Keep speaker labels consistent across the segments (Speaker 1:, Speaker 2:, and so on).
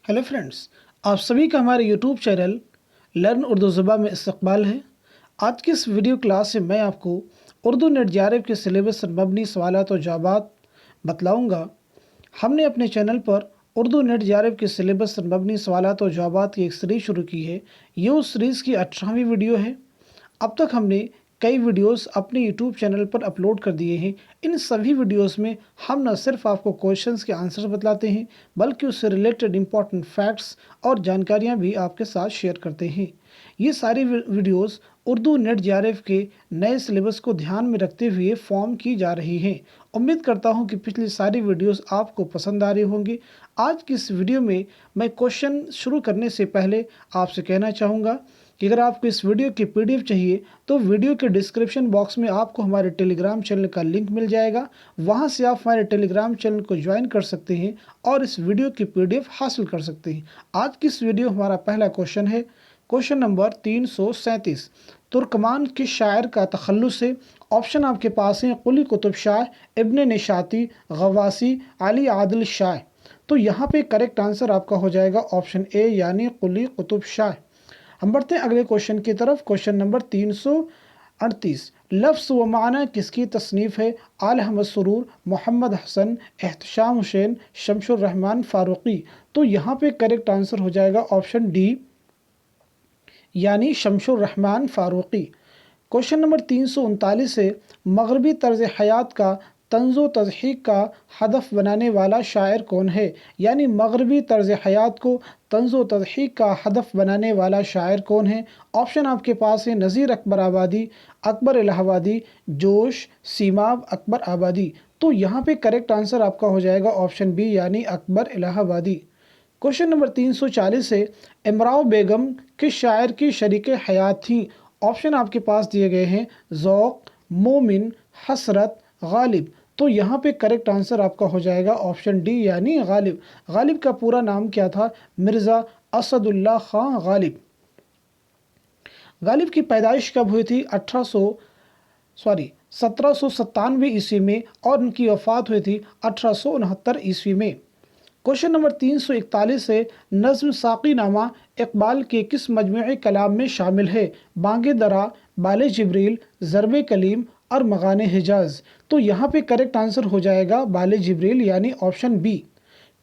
Speaker 1: Hello friends, आप सभी का हमारे यूट्यूब चैनल लर्न उर्दू ज़ुबान में इस्तकबाल है। आज की इस वीडियो क्लास से मैं आपको उर्दू नेट जेआरएफ के सिलेबस पर मबनी सवालात और जवाबात बतलाऊंगा। हमने अपने चैनल पर उर्दू नेट जेआरएफ के सिलेबस पर मबनी सवालात और जवाबात की एक सीरीज़ शुरू की है। ये उस सीरीज़ की 18वीं वीडियो है। अब तक हमने कई वीडियोस अपने यूट्यूब चैनल पर अपलोड कर दिए हैं। इन सभी वीडियोस में हम न सिर्फ आपको क्वेश्चंस के आंसर बतलाते हैं, बल्कि उससे रिलेटेड इंपॉर्टेंट फैक्ट्स और जानकारियां भी आपके साथ शेयर करते हैं। ये सारी वीडियोस उर्दू नेट जेआरएफ के नए सिलेबस को ध्यान में रखते हुए फॉर्म की जा रही हैं। उम्मीद करता हूं कि पिछली सारी वीडियोस आपको पसंद आ रही होंगी। आज की इस वीडियो में मैं क्वेश्चन शुरू करने से पहले आपसे कहना चाहूँगा कि अगर आपको इस वीडियो की पीडीएफ चाहिए तो वीडियो के डिस्क्रिप्शन बॉक्स में आपको हमारे टेलीग्राम चैनल का लिंक मिल जाएगा। वहां से आप हमारे टेलीग्राम चैनल को ज्वाइन कर सकते हैं और इस वीडियो की पीडीएफ हासिल कर सकते हैं। आज की इस वीडियो हमारा पहला क्वेश्चन है, क्वेश्चन नंबर 337। तुर्कमान किस शायर का तखल्लुस है? ऑप्शन आपके पास हैं कुली कुतुब शाह, इब्न निशाती, गवासी, अली आदिल शाह। तो यहाँ पे करेक्ट आंसर आपका हो जाएगा ऑप्शन ए यानी कुली कुतुब शाह। हम बढ़ते हैं अगले क्वेश्चन की तरफ। Question number 338। लफ्ज़ व माना किसकी तसनीफ़ है? आल अहमद सुरूर, मोहम्मद हसन, एहतशाम हुसैन, शमशुर रहमान फारूकी। तो यहाँ पे करेक्ट आंसर हो जाएगा ऑप्शन डी यानी शमशुर रहमान फारूकी। क्वेश्चन नंबर 339 है, मगरबी तर्ज हयात का तंज़ो तज़हीक का हदफ बनाने वाला शायर कौन है? यानी मगरबी तर्ज हयात को तंज़ो तज़हीक का हदफ बनाने वाला शायर कौन है? ऑप्शन आपके पास है नज़ीर अकबर आबादी, अकबर इलाहाबादी, जोश, सीमाब अकबर आबादी। तो यहाँ पे करेक्ट आंसर आपका हो जाएगा ऑप्शन बी यानी अकबर इलाहाबादी। क्वेश्चन नंबर 340 है, इमराव बेगम किस शायर की शरीक हयात थी? ऑप्शन आपके पास दिए गए हैं ज़ौक़, मोमिन, हसरत, गालिब। तो यहाँ पे करेक्ट आंसर आपका हो जाएगा ऑप्शन डी यानी गालिब। गालिब का पूरा नाम क्या था? मिर्ज़ा असदुल्ला खां गालिब। गालिब की पैदाइश कब हुई थी? 1797 ईस्वी में और उनकी वफ़ात हुई थी 1869 ईस्वी में। क्वेश्चन नंबर 341 है, नज़्म साक़ी नामा इकबाल के किस मजमूए कलाम में शामिल है? बांगे दरा, बाले जिब्रील, ज़रबे कलीम और मगाने हिजाज। तो यहाँ पे करेक्ट आंसर हो जाएगा बाले जिब्रील यानी ऑप्शन बी।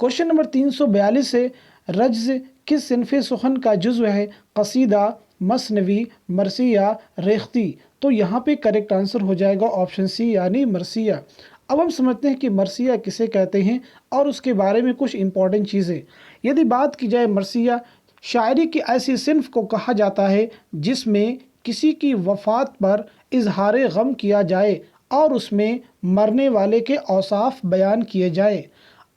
Speaker 1: क्वेश्चन नंबर 342 है, रज्ज़ किस सिनफ़ सुखन का जुज़्व है? कसीदा, मसनवी, मरसिया, रेख्ती। तो यहाँ पे करेक्ट आंसर हो जाएगा ऑप्शन सी यानी मरसिया। अब हम समझते हैं कि मरसिया किसे कहते हैं और उसके बारे में कुछ इंपॉर्टेंट चीज़ें। यदि बात की जाए मरसिया, शायरी की ऐसी सिन्फ को कहा जाता है जिसमें किसी की वफ़ात पर इजहार गम किया जाए और उसमें मरने वाले के औसाफ बयान किए जाए।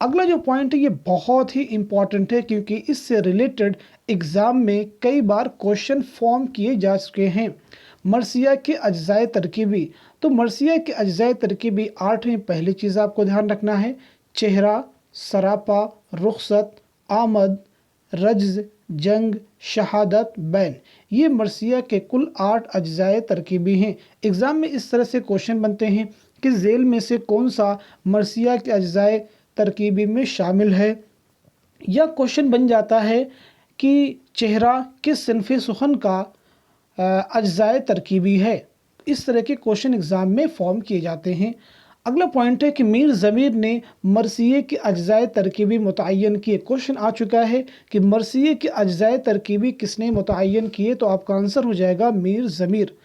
Speaker 1: अगला जो पॉइंट है ये बहुत ही इम्पॉर्टेंट है क्योंकि इससे रिलेटेड एग्ज़ाम में कई बार क्वेश्चन फॉर्म किए जा चुके हैं। मरसिया के अज्ज़ाए तरकीबी। तो मरसिया के अज्ज़ाए तरकीबी 8 हैं। पहली चीज़ आपको ध्यान रखना है चेहरा, सरापा, रुखसत, आमद, रज्ज़, जंग, शहादत, बैन। ये मरसिया के कुल 8 अज्ज़ाए तरकीबी हैं। एग्ज़ाम में इस तरह से क्वेश्चन बनते हैं कि झेल में से कौन सा मरसिया के अज्ज़ाए तरकीबी में शामिल है, या क्वेश्चन बन जाता है कि चेहरा किस सिनफ़ सुखन का अज्ज़ाए तरकीबी है। इस तरह के क्वेश्चन एग्ज़ाम में फॉर्म किए जाते हैं। अगला पॉइंट है कि मीर ज़मीर ने मरसिये के अज्ज़ाए तरकीबी मुतय्यन किए। क्वेश्चन आ चुका है कि मरसिये के अज्ज़ाए तरकीबी किसने मुतय्यन किए? तो आपका आंसर हो जाएगा मीर ज़मीर।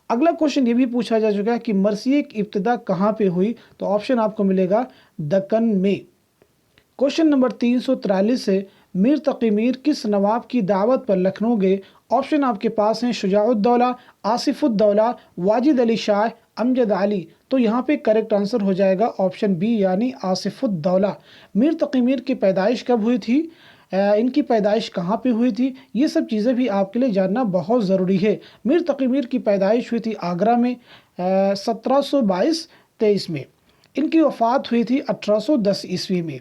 Speaker 1: अगला क्वेश्चन ये भी पूछा जा चुका है कि मरसिये की इब्तिदा कहाँ पे हुई? तो ऑप्शन आपको मिलेगा दक्कन में। क्वेश्चन नंबर 343 है, मीर तक़ी मीर किस नवाब की दावत पर लखनऊ गए? ऑप्शन आपके पास हैं शुजाउद्दौला, आसिफुद्दौला, वाजिद अली शाह, अमजद अली। तो यहाँ पे करेक्ट आंसर हो जाएगा ऑप्शन बी यानी आसिफुद्दौला। मीर तक़ी मीर की पैदाइश कब हुई थी? इनकी पैदाइश कहाँ पे हुई थी? ये सब चीज़ें भी आपके लिए जानना बहुत ज़रूरी है। मीर तक़ी मीर की पैदाइश हुई थी आगरा में 1722-23 में। इनकी वफ़ात हुई थी 1810 ईस्वी में।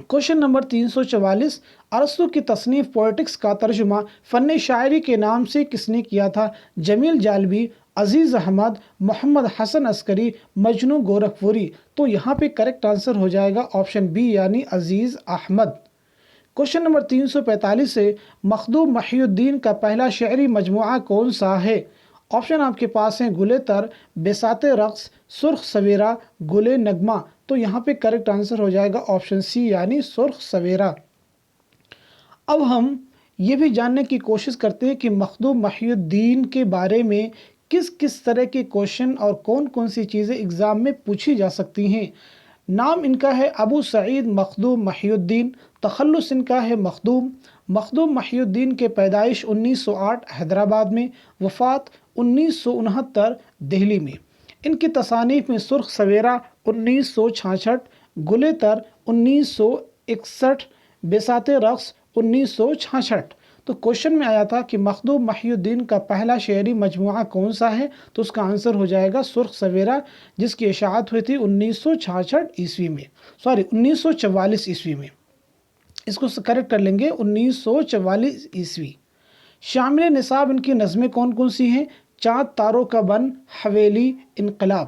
Speaker 1: क्वेश्चन नंबर 344, अरस्तु की तसनीफ़ पोएटिक्स का तर्जुमा फ़न शायरी के नाम से किसने किया था? जमील जालबी, अज़ीज़ अहमद, मोहम्मद हसन अस्करी, मजनू गोरखपुरी। तो यहाँ पे करेक्ट आंसर हो जाएगा ऑप्शन बी यानी अज़ीज़ अहमद। क्वेश्चन नंबर 345 है, मखदूम محی الدین کا پہلا شعری مجموعہ کون سا ہے؟ آپشن آپ کے پاس ہیں گل تر، بساط رقص، سرخ سویرا، گل نغمہ. تو یہاں پہ کریکٹ آنسر ہو جائے گا آپشن سی یعنی سرخ سویرا. اب ہم یہ بھی جاننے کی کوشش کرتے ہیں کہ مخدوم محی الدین کے بارے میں کس کس طرح کے کوشچن اور کون کون سی چیزیں ایگزام میں پوچھی جا سکتی ہیں. نام ان کا ہے ابو سعید مخدوم محی الدین، تخلص ان کا ہے مخدوم. مخدوم محی الدین کے پیدائش 1908 حیدرآباد میں، وفات 1969 دہلی میں. ان کی تصانیف میں سرخ سویرا 1966، گل تر 1961، بساط رقص 1966. تو کوشچن میں آیا تھا کہ مخدوم محی الدین کا پہلا شعری مجموعہ کون سا ہے، تو اس کا آنسر ہو جائے گا سرخ سویرا، جس کی اشاعت ہوئی تھی 1966 عیسوی میں، 1944 عیسوی میں. اس کو کریکٹ کر لیں گے 1944 عیسوی. شامل نصاب ان کی نظمیں کون کون سی ہیں؟ چاند تاروں کا بن، حویلی، انقلاب.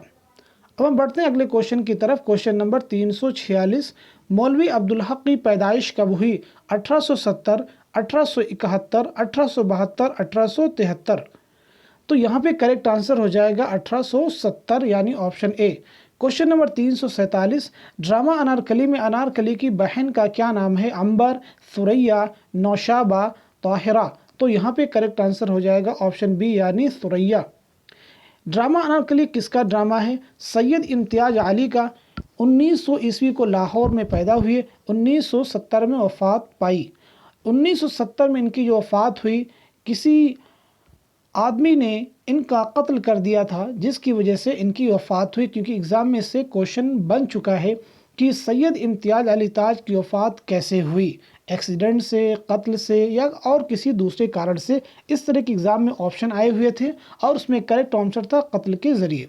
Speaker 1: اب ہم بڑھتے ہیں اگلے کوشچن کی طرف. کوشچن نمبر 346، مولوی عبدالحق کی پیدائش کب ہوئی؟ 1870، 1871، 1872، 1873. تو یہاں پہ کریکٹ آنسر ہو جائے گا 1870 یعنی آپشن اے. کوشچن نمبر 347، ڈرامہ انارکلی میں انارکلی کی بہن کا کیا نام ہے؟ عنبر، ثریا، نوشابہ، طاہرہ. تو یہاں پہ کریکٹ آنسر ہو جائے گا آپشن بی یعنی ثریا. ڈرامہ انارکلی کس کا ڈرامہ ہے؟ سید امتیاز علی کا. 1900 عیسوی کو لاہور میں پیدا ہوئے، 1970 میں وفات پائی. 1970 میں ان کی جو وفات ہوئی، کسی آدمی نے ان کا قتل کر دیا تھا، جس کی وجہ سے ان کی وفات ہوئی. کیونکہ ایگزام میں سے کوشچن بن چکا ہے کہ سید امتیاز علی تاج کی وفات کیسے ہوئی، ایکسیڈنٹ سے، قتل سے، یا اور کسی دوسرے کارن سے. اس طرح کے ایگزام میں آپشن آئے ہوئے تھے اور اس میں کریکٹ آنسر تھا قتل کے ذریعے.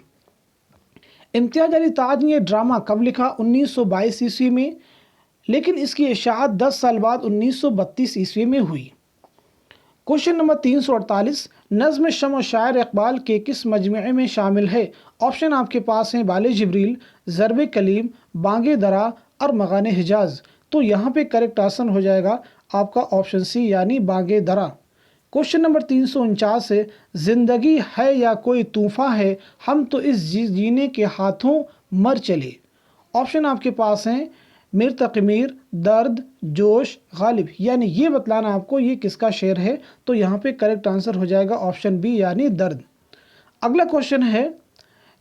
Speaker 1: امتیاز علی تاج نے یہ ڈرامہ کب لکھا؟ 1922 عیسوی میں، لیکن اس کی اشاعت 10 سال بعد 1932 عیسوی میں ہوئی. کوشچن نمبر 348، نظم شمع شاعر اقبال کے کس مجموعے میں شامل ہے؟ آپشن آپ کے پاس ہیں بال جبریل، ضرب کلیم، بانگ درا اور مغان حجاز. تو یہاں پہ کریکٹ آنسر ہو جائے گا آپ کا آپشن سی یعنی بانگ درا. کوشچن نمبر 349 ہے، زندگی ہے یا کوئی طوفان ہے، ہم تو اس جینے کے ہاتھوں مر چلے. آپشن آپ کے پاس ہیں میر تقی میر، درد، جوش، غالب. یعنی یہ بتلانا آپ کو یہ کس کا شعر ہے، تو یہاں پہ کریکٹ آنسر ہو جائے گا آپشن بی یعنی درد. اگلا کوشچن ہے،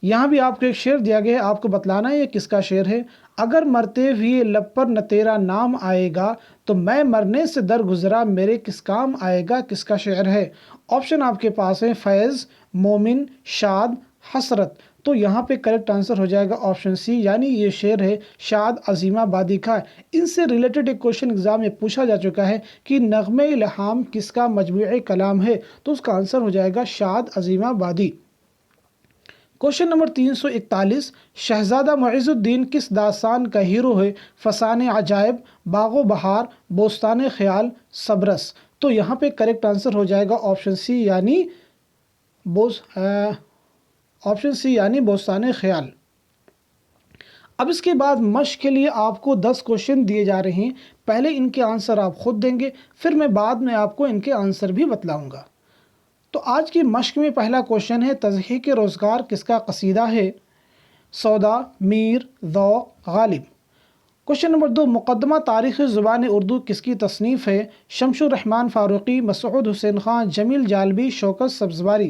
Speaker 1: یہاں بھی آپ کو ایک شعر دیا گیا ہے، آپ کو بتلانا ہے یہ کس کا شعر ہے. اگر مرتے ہوئے لب پر نہ تیرا نام آئے گا، تو میں مرنے سے درگزرا میرے کس کام آئے گا. کس کا شعر ہے؟ آپشن آپ کے پاس ہے فیض، مومن، شاد، حسرت. تو یہاں پہ کریکٹ آنسر ہو جائے گا آپشن سی یعنی یہ شعر ہے شاد عظیم آبادی کا. ان سے ریلیٹڈ ایک کوشچن ایگزام میں پوچھا جا چکا ہے کہ نغمہ الہام کس کا مجموعہ کلام ہے، تو اس کا آنسر ہو جائے گا شاد عظیم آبادی. کوشچن نمبر 341، شہزادہ معز الدین کس داستان کا ہیرو ہے؟ فسان عجائب، باغ و بہار، بوستان خیال، صبرس. تو یہاں پہ کریکٹ آنسر ہو جائے گا آپشن سی یعنی بوستان خیال. اب اس کے بعد مشق کے لیے آپ کو 10 کوشچن دیے جا رہے ہیں. پہلے ان کے آنسر آپ خود دیں گے، پھر میں بعد میں آپ کو ان کے آنسر بھی بتلاؤں گا. تو آج کی مشق میں پہلا کوشچن ہے، تضحیک روزگار کس کا قصیدہ ہے؟ سودا، میر، ذوق، غالب. کوشچن نمبر 2، مقدمہ تاریخ زبان اردو کس کی تصنیف ہے؟ شمس الرحمن فاروقی، مسعود حسین خان، جمیل جالبی، شوکت سبزواری.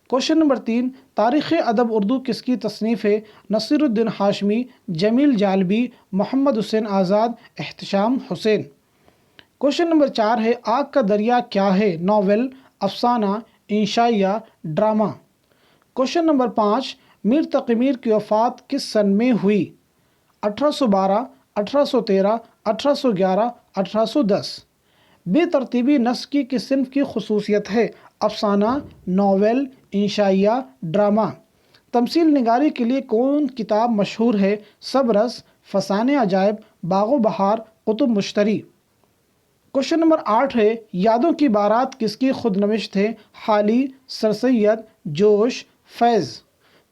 Speaker 1: کوشچن نمبر 3، تاریخ ادب اردو کس کی تصنیف ہے؟ نصیر الدین ہاشمی، جمیل جالبی، محمد حسین آزاد، احتشام حسین. کوشچن نمبر 4 ہے، آگ کا دریا کیا ہے؟ ناول، افسانہ، انشائیہ، drama. Question number 5، Mir Taqi Mir کی وفات کس سن میں ہوئی؟ 1812، 1813، 1811، 1810. بے ترتیبی نسق کی کس صنف کی خصوصیت ہے؟ افسانہ، ناول، انشائیہ، ڈرامہ. تمثیل نگاری کے لیے کون کتاب مشہور ہے؟ صبرس، فسانہ عجائب، باغ و بہار، قطب مشتری. کوشچن نمبر 8 ہے، یادوں کی بارات کس کی خود نوشت ہے؟ حالی، سر سید، جوش، فیض.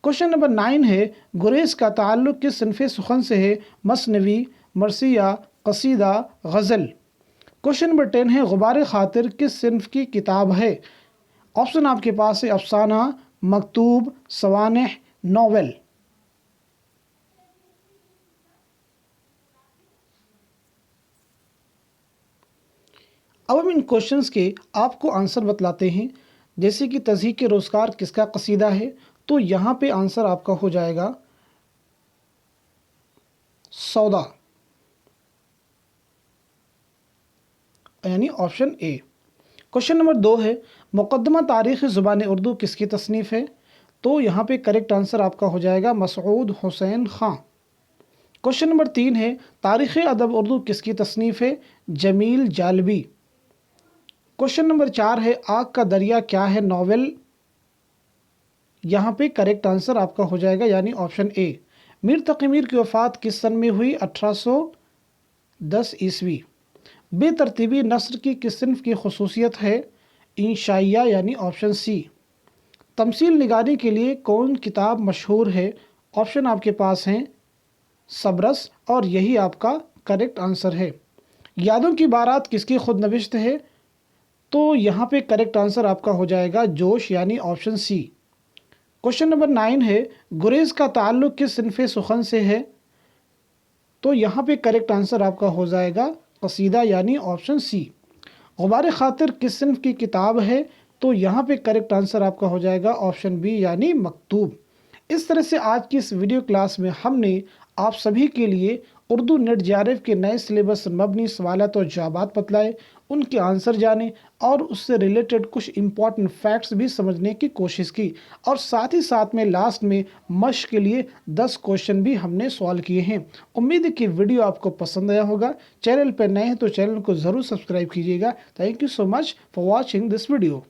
Speaker 1: کوشچن نمبر 9 ہے، گریز کا تعلق کس صنف سخن سے ہے؟ مثنوی، مرثیہ، قصیدہ، غزل. क्वेश्चन नंबर 10 है गुबार खातिर किस सिन्फ की किताब है। ऑप्शन आपके पास है अफसाना, मकतूब, सवानेह, नॉवेल। अब हम इन क्वेश्चंस के आपको आंसर बतलाते हैं। जैसे कि तज़हीक रोज़गार किसका कसीदा है, तो यहाँ पे आंसर आपका हो जाएगा सौदा, यानी ऑप्शन ए। क्वेश्चन नंबर 2 है मुक़द्दमा तारीख़ ज़ुबान उर्दू किसकी तसनीफ़ है, तो यहाँ पे करेक्ट आंसर आपका हो जाएगा मसऊद हुसैन ख़ां। क्वेश्चन नंबर 3 है तारीख़ अदब उर्दू किसकी तसनीफ़ है, जमील जालबी। क्वेश्चन नंबर 4 है आग का दरिया क्या है, नॉवेल। यहाँ पे करेक्ट आंसर आपका हो जाएगा यानी ऑप्शन ए। मीर तक़ी मीर की वफ़ात किस सन में हुई, 1810 ईस्वी। बेतरतीबी नस्र की किस सिन्फ की खसूसियत है, इंशाइया, यानी ऑप्शन सी। तमसील निगारी के लिए कौन किताब मशहूर है, ऑप्शन आपके पास हैं सबरस, और यही आपका करेक्ट आंसर है। यादों की बारात किसकी खुद नविश्त है, तो यहाँ पे करेक्ट आंसर आपका हो जाएगा जोश, यानी ऑप्शन सी। क्वेश्चन नंबर 9 है गुरेज का ताल्लुक किस सिन्फ़े सुखन से है, तो यहाँ पे करेक्ट आंसर आपका हो जाएगा कसीदा, यानी ऑप्शन सी। गुबार खातिर किस सिन्फ की किताब है, तो यहाँ पे करेक्ट आंसर आपका हो जाएगा ऑप्शन बी, यानी मकतूब। इस तरह से आज की इस वीडियो क्लास में हमने आप सभी के लिए उर्दू नेट जेआरएफ के नए सिलेबस पर मबनी सवालात और जवाबात बतलाए, उनके आंसर जाने और उससे रिलेटेड कुछ इंपॉर्टेंट फैक्ट्स भी समझने की कोशिश की, और साथ ही साथ में लास्ट में मश्क के लिए 10 क्वेश्चन भी हमने सॉल्व किए हैं। उम्मीद है कि वीडियो आपको पसंद आया होगा। चैनल पर नए हैं तो चैनल को ज़रूर सब्सक्राइब कीजिएगा। Thank you so much for watching this video.